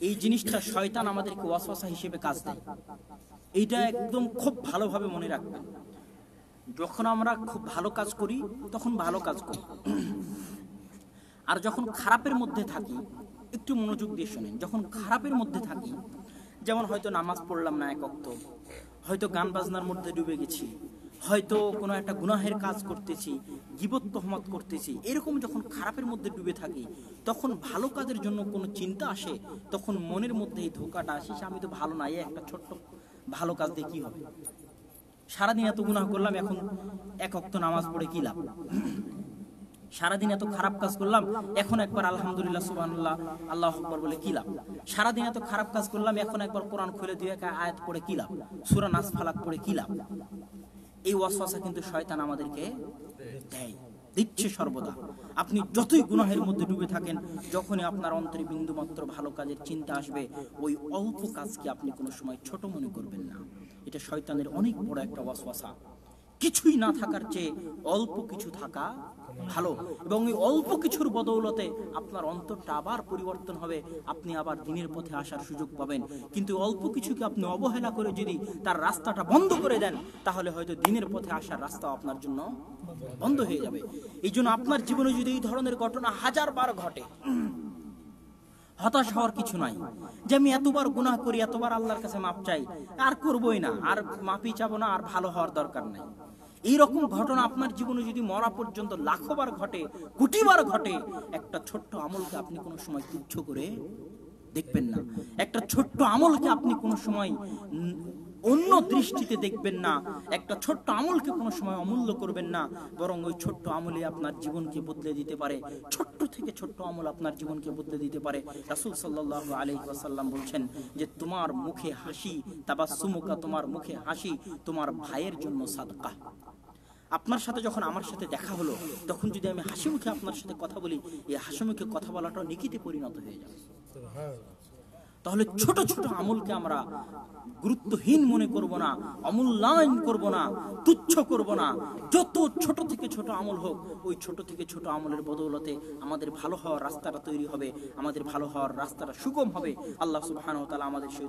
এই জিনিসটা শয়তান আমাদেরকে ওয়াসওয়াসা হিসেবে কাজ দেয়। এইটা একদম খুব ভালোভাবে মনে রাখবেন। যখন আমরা খুব ভালো কাজ করি তখন ভালো কাজ করি, আর যখন খারাপের মধ্যে থাকি, একটু মনোযোগ দিয়ে শোনেন, যখন খারাপের মধ্যে থাকি, যেমন হয়তো নামাজ পড়লাম না এক ওয়াক্ত, হয়তো গান বাজনার মধ্যে ডুবে গেছি, হয়তো কোনো একটা গুনাহের কাজ করতেছি, গীবত তহমত করতেছি, এরকম যখন খারাপের মধ্যে ডুবে থাকি, তখন ভালো কাজের জন্য কোনো চিন্তা আসে, তখন মনের মধ্যে এই ধোঁকাটা আসে যে আমি তো ভালো নাই, একটা ছোট্ট ভালো কাজ দিয়ে কি হবে, সারাদিন এত গুনাহ করলাম, এখন এক ওয়াক্ত নামাজ পড়ে কি লাভ, সারাদিন এত খারাপ কাজ করলাম, এখন একবার আলহামদুলিল্লাহ সুবহানাল্লাহ আল্লাহু আকবার বলে কি লাভ, সারাদিন এত খারাপ কাজ করলাম, এখন একবার কোরআন খুলে দিয়ে এক আয়াত পড়ে কি লাভ, সূরা নাস ফালাক পড়ে কি লাভ। এই ওয়াসওয়াসা কিন্তু শয়তান আমাদেরকে দেয়, দিচ্ছে সর্বদা। আপনি যতই গুনাহের মধ্যে ডুবে থাকেন, যখনই আপনার অন্তরে বিন্দুমাত্র ভালো কাজের চিন্তা আসবে, ওই অল্প কাজকে আপনি কোনো সময় ছোট মনে করবেন না। এটা শয়তানের অনেক বড় একটা ওয়াসওয়াসা। কিছুই না থাকার চেয়ে অল্প কিছু থাকা ভালো, এবং এই অল্প কিছুর বদৌলতে আপনার অন্তরটা আবার পরিবর্তন হবে, আপনি আবার দিনের পথে আসার সুযোগ পাবেন। কিন্তু অল্প কিছুকে আপনি অবহেলা করে যদি তার রাস্তাটা বন্ধ করে দেন, তাহলে হয়তো দিনের পথে আসার রাস্তা আপনার জন্য বন্ধ হয়ে যাবে। এই জন্য আপনার জীবনে যদি এই ধরনের ঘটনা 1000 বার ঘটে, হতাশ হওয়ার কিছু নাই যে আমি এতবার গুনাহ করি, এতবার আল্লাহর কাছে মাপ চাই, আর করবই না, আর মাপই চাবো না, আর ভালো হওয়ার দরকার নাই। এইরকম ঘটনা আপনার জীবনে যদি মরা পর্যন্ত লাখবার ঘটে, কোটিবার ঘটে, একটা ছোট্ট আমলকে আপনি কোনো সময় তুচ্ছ করে দেখবেন না, একটা ছোট্ট আমলকে আপনি কোনো সময় অন্য দৃষ্টিতে দেখবেন না, একটা ছোট্ট আমলকে কোনো সময় অমূল্য করবেন না, বরং ওই ছোট্ট আমলে আপনার জীবনকে বদলে দিতে পারে। ছোট্ট থেকে ছোট্ট আমল আপনার জীবনকে বদলে দিতে পারে। রাসূল সাল্লাল্লাহু আলাইহি ওয়াসাল্লাম বলছেন যে তোমার মুখে হাসি, তাবাসসুমুকা, তোমার মুখে হাসি তোমার ভাইয়ের জন্য সাদকা। আপনার সাথে যখন আমার সাথে দেখা হলো, তখন যদি আমি হাসি মুখে আপনার সাথে কথা বলি, এই হাসি মুখে কথা বলাটাও নেকিতে পরিণত হয়ে যাবে। তাহলে ছোট ছোট আমলকে আমরা গুরুত্বহীন মনে করব না, অমূল্যায়ন করব না, তুচ্ছ করব না। যত ছোট থেকে ছোট আমল হোক, ওই ছোট থেকে ছোট আমলের বদৌলতে আমাদের ভালো হওয়ার রাস্তাটা তৈরি হবে, আমাদের ভালো হওয়ার রাস্তাটা সুগম হবে। আল্লাহ সুবহানাহু ওয়া তাআলা আমাদের সেই